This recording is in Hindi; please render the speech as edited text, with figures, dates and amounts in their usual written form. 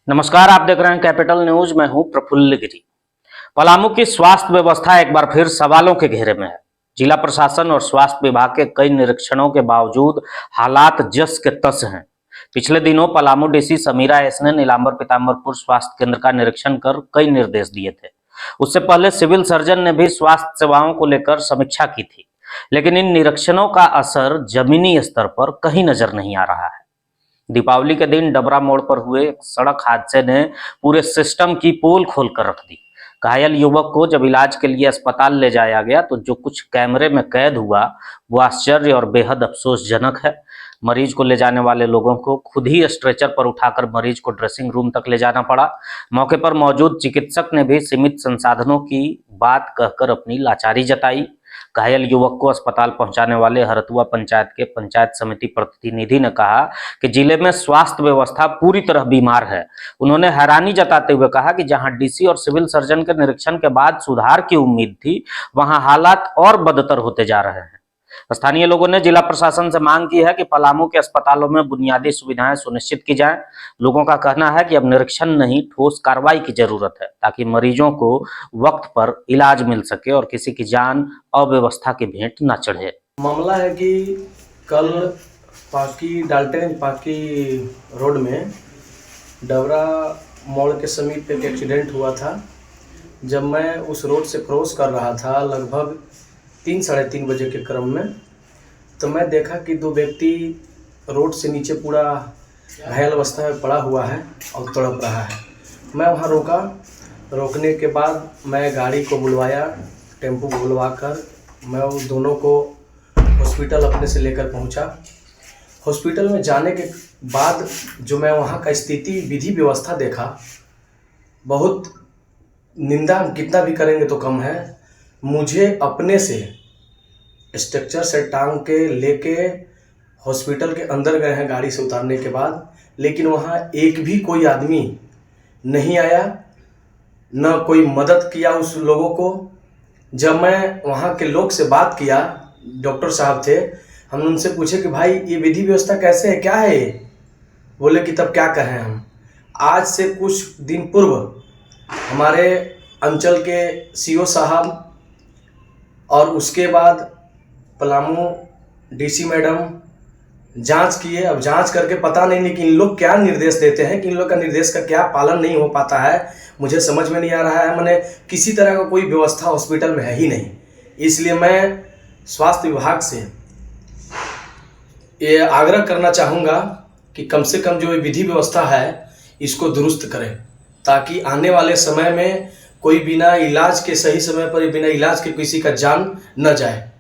नमस्कार, आप देख रहे हैं कैपिटल न्यूज। मैं हूं प्रफुल्ल गिरी। पलामू की स्वास्थ्य व्यवस्था एक बार फिर सवालों के घेरे में है। जिला प्रशासन और स्वास्थ्य विभाग के कई निरीक्षणों के बावजूद हालात जस के तस हैं। पिछले दिनों पलामू डीसी समीरा एस ने नीलांबर पीताम्बरपुर स्वास्थ्य केंद्र का निरीक्षण कर कई निर्देश दिए थे। उससे पहले सिविल सर्जन ने भी स्वास्थ्य सेवाओं को लेकर समीक्षा की थी, लेकिन इन निरीक्षणों का असर जमीनी स्तर पर कहीं नजर नहीं आ रहा है। दीपावली के दिन डबरा मोड़ पर हुए एक सड़क हादसे ने पूरे सिस्टम की पोल खोल कर रख दी। घायल युवक को जब इलाज के लिए अस्पताल ले जाया गया तो जो कुछ कैमरे में कैद हुआ वो आश्चर्य और बेहद अफसोसजनक है। मरीज को ले जाने वाले लोगों को खुद ही स्ट्रेचर पर उठाकर मरीज को ड्रेसिंग रूम तक ले जाना पड़ा। मौके पर मौजूद चिकित्सक ने भी सीमित संसाधनों की बात कहकर अपनी लाचारी जताई। घायल युवक को अस्पताल पहुंचाने वाले हरतुआ पंचायत के पंचायत समिति प्रतिनिधि ने कहा कि जिले में स्वास्थ्य व्यवस्था पूरी तरह बीमार है। उन्होंने हैरानी जताते हुए कहा कि जहां डीसी और सिविल सर्जन के निरीक्षण के बाद सुधार की उम्मीद थी, वहां हालात और बदतर होते जा रहे हैं। स्थानीय लोगों ने जिला प्रशासन से मांग की है कि पलामू के अस्पतालों में बुनियादी सुविधाएं सुनिश्चित की जाएं। लोगों का कहना है कि अब निरीक्षण नहीं, ठोस कार्रवाई की जरूरत है ताकि मरीजों को वक्त पर इलाज मिल सके और किसी की जान अव्यवस्था की भेंट न चढ़े। मामला है कि कल पाकी रोड में डबरा मोड़ के समीप एक एक्सीडेंट हुआ था। जब मैं उस रोड से क्रॉस कर रहा था लगभग 3-3:30 बजे के क्रम में, तो मैं देखा कि दो व्यक्ति रोड से नीचे पूरा घायल अवस्था में पड़ा हुआ है और तड़प रहा है। मैं वहां रोका। रोकने के बाद मैं गाड़ी को बुलवाया, टेम्पो को बुलवा कर मैं उस दोनों को हॉस्पिटल अपने से लेकर पहुंचा। हॉस्पिटल में जाने के बाद जो मैं वहां का स्थिति विधि व्यवस्था देखा, बहुत निंदा कितना भी करेंगे तो कम है। मुझे अपने से स्ट्रक्चर से टांग के लेके हॉस्पिटल के अंदर गए हैं गाड़ी से उतारने के बाद, लेकिन वहाँ एक भी कोई आदमी नहीं आया, न कोई मदद किया उस लोगों को। जब मैं वहाँ के लोग से बात किया, डॉक्टर साहब थे, हमने उनसे पूछे कि भाई ये विधि व्यवस्था कैसे है, क्या है ये? बोले कि तब क्या कहें हम। आज से कुछ दिन पूर्व हमारे अंचल के सीओ साहब और उसके बाद पलामू डीसी मैडम जांच किए। अब जांच करके पता नहीं कि इन लोग क्या निर्देश देते हैं, कि इन लोग का निर्देश का क्या पालन नहीं हो पाता है, मुझे समझ में नहीं आ रहा है। मैंने किसी तरह का कोई व्यवस्था हॉस्पिटल में है ही नहीं। इसलिए मैं स्वास्थ्य विभाग से ये आग्रह करना चाहूँगा कि कम से कम जो विधि व्यवस्था है इसको दुरुस्त करें, ताकि आने वाले समय में कोई बिना इलाज के, सही समय पर बिना इलाज के किसी का जान न जाए।